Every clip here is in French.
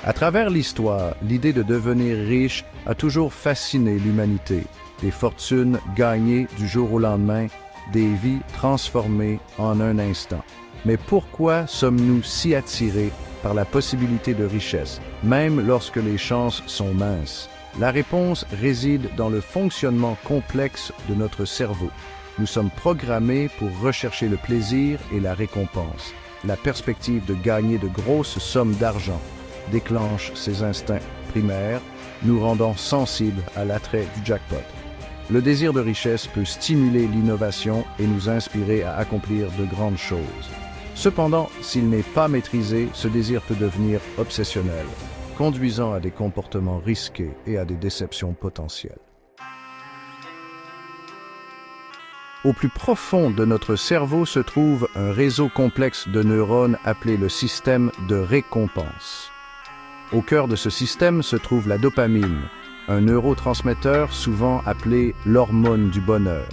À travers l'histoire, l'idée de devenir riche a toujours fasciné l'humanité. Des fortunes gagnées du jour au lendemain, des vies transformées en un instant. Mais pourquoi sommes-nous si attirés par la possibilité de richesse, même lorsque les chances sont minces? La réponse réside dans le fonctionnement complexe de notre cerveau. Nous sommes programmés pour rechercher le plaisir et la récompense. La perspective de gagner de grosses sommes d'argent déclenche ces instincts primaires, nous rendant sensibles à l'attrait du jackpot. Le désir de richesse peut stimuler l'innovation et nous inspirer à accomplir de grandes choses. Cependant, s'il n'est pas maîtrisé, ce désir peut devenir obsessionnel, conduisant à des comportements risqués et à des déceptions potentielles. Au plus profond de notre cerveau se trouve un réseau complexe de neurones appelé le système de récompense. Au cœur de ce système se trouve la dopamine, un neurotransmetteur souvent appelé l'hormone du bonheur.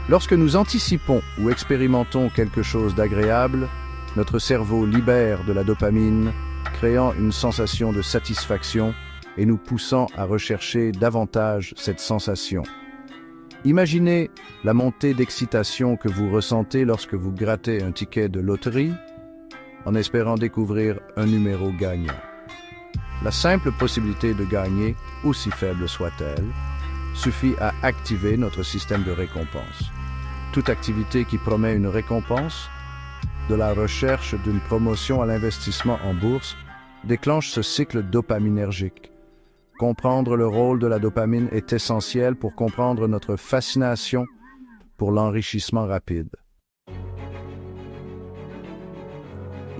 Lorsque nous anticipons ou expérimentons quelque chose d'agréable, notre cerveau libère de la dopamine, créant une sensation de satisfaction et nous poussant à rechercher davantage cette sensation. Imaginez la montée d'excitation que vous ressentez lorsque vous grattez un ticket de loterie en espérant découvrir un numéro gagnant. La simple possibilité de gagner, aussi faible soit-elle, suffit à activer notre système de récompense. Toute activité qui promet une récompense, de la recherche d'une promotion à l'investissement en bourse, déclenche ce cycle dopaminergique. Comprendre le rôle de la dopamine est essentiel pour comprendre notre fascination pour l'enrichissement rapide.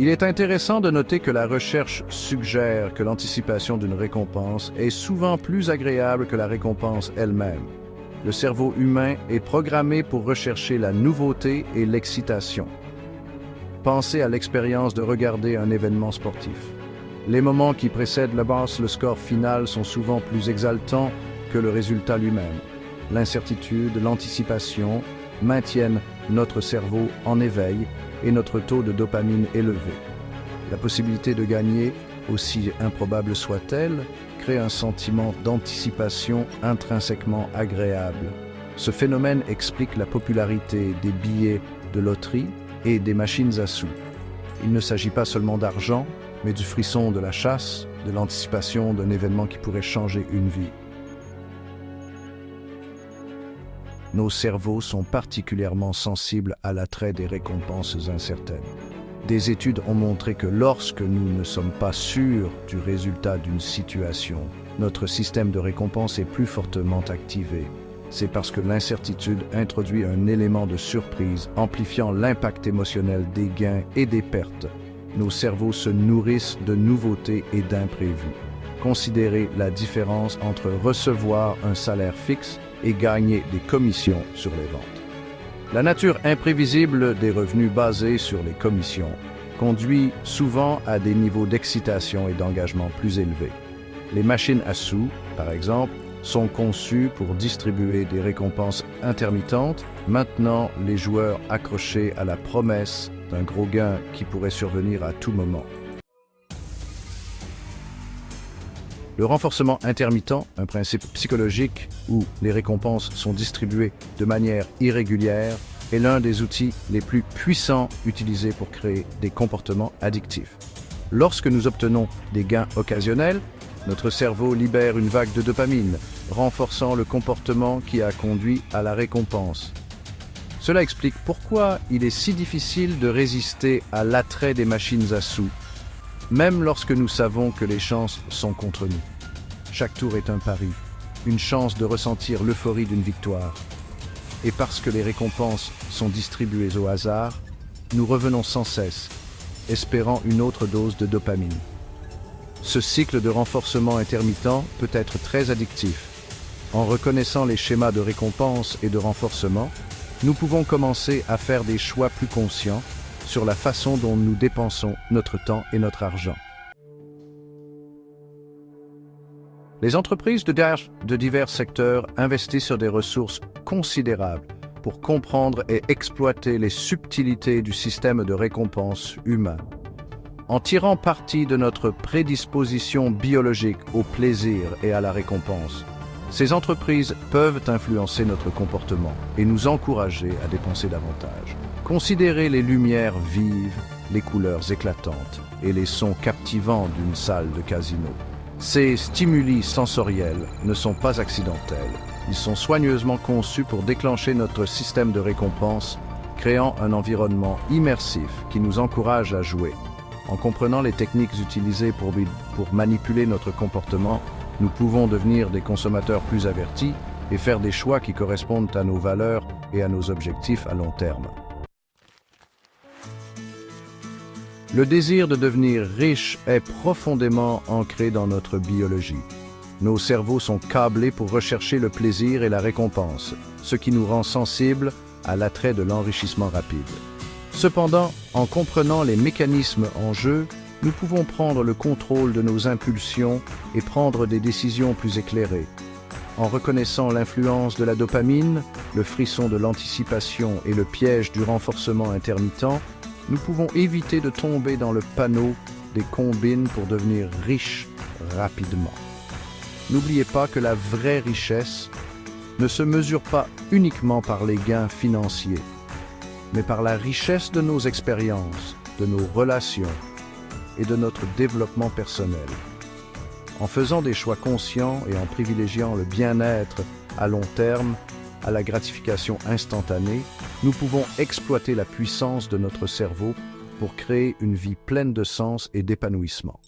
Il est intéressant de noter que la recherche suggère que l'anticipation d'une récompense est souvent plus agréable que la récompense elle-même. Le cerveau humain est programmé pour rechercher la nouveauté et l'excitation. Pensez à l'expérience de regarder un événement sportif. Les moments qui précèdent le score final sont souvent plus exaltants que le résultat lui-même. L'incertitude, l'anticipation maintiennent notre cerveau en éveil et notre taux de dopamine élevé. La possibilité de gagner, aussi improbable soit-elle, crée un sentiment d'anticipation intrinsèquement agréable. Ce phénomène explique la popularité des billets de loterie et des machines à sous. Il ne s'agit pas seulement d'argent, mais du frisson de la chasse, de l'anticipation d'un événement qui pourrait changer une vie. Nos cerveaux sont particulièrement sensibles à l'attrait des récompenses incertaines. Des études ont montré que lorsque nous ne sommes pas sûrs du résultat d'une situation, notre système de récompense est plus fortement activé. C'est parce que l'incertitude introduit un élément de surprise, amplifiant l'impact émotionnel des gains et des pertes. Nos cerveaux se nourrissent de nouveautés et d'imprévus. Considérez la différence entre recevoir un salaire fixe et gagner des commissions sur les ventes. La nature imprévisible des revenus basés sur les commissions conduit souvent à des niveaux d'excitation et d'engagement plus élevés. Les machines à sous, par exemple, sont conçues pour distribuer des récompenses intermittentes, maintenant les joueurs accrochés à la promesse d'un gros gain qui pourrait survenir à tout moment. Le renforcement intermittent, un principe psychologique où les récompenses sont distribuées de manière irrégulière, est l'un des outils les plus puissants utilisés pour créer des comportements addictifs. Lorsque nous obtenons des gains occasionnels, notre cerveau libère une vague de dopamine, renforçant le comportement qui a conduit à la récompense. Cela explique pourquoi il est si difficile de résister à l'attrait des machines à sous, même lorsque nous savons que les chances sont contre nous. Chaque tour est un pari, une chance de ressentir l'euphorie d'une victoire. Et parce que les récompenses sont distribuées au hasard, nous revenons sans cesse, espérant une autre dose de dopamine. Ce cycle de renforcement intermittent peut être très addictif. En reconnaissant les schémas de récompense et de renforcement, nous pouvons commencer à faire des choix plus conscients sur la façon dont nous dépensons notre temps et notre argent. Les entreprises de divers secteurs investissent sur des ressources considérables pour comprendre et exploiter les subtilités du système de récompense humain. En tirant parti de notre prédisposition biologique au plaisir et à la récompense, ces entreprises peuvent influencer notre comportement et nous encourager à dépenser davantage. Considérez les lumières vives, les couleurs éclatantes et les sons captivants d'une salle de casino. Ces stimuli sensoriels ne sont pas accidentels. Ils sont soigneusement conçus pour déclencher notre système de récompense, créant un environnement immersif qui nous encourage à jouer. En comprenant les techniques utilisées pour manipuler notre comportement, nous pouvons devenir des consommateurs plus avertis et faire des choix qui correspondent à nos valeurs et à nos objectifs à long terme. Le désir de devenir riche est profondément ancré dans notre biologie. Nos cerveaux sont câblés pour rechercher le plaisir et la récompense, ce qui nous rend sensibles à l'attrait de l'enrichissement rapide. Cependant, en comprenant les mécanismes en jeu, nous pouvons prendre le contrôle de nos impulsions et prendre des décisions plus éclairées. En reconnaissant l'influence de la dopamine, le frisson de l'anticipation et le piège du renforcement intermittent, nous pouvons éviter de tomber dans le panneau des combines pour devenir riches rapidement. N'oubliez pas que la vraie richesse ne se mesure pas uniquement par les gains financiers, mais par la richesse de nos expériences, de nos relations et de notre développement personnel. En faisant des choix conscients et en privilégiant le bien-être à long terme à la gratification instantanée, nous pouvons exploiter la puissance de notre cerveau pour créer une vie pleine de sens et d'épanouissement.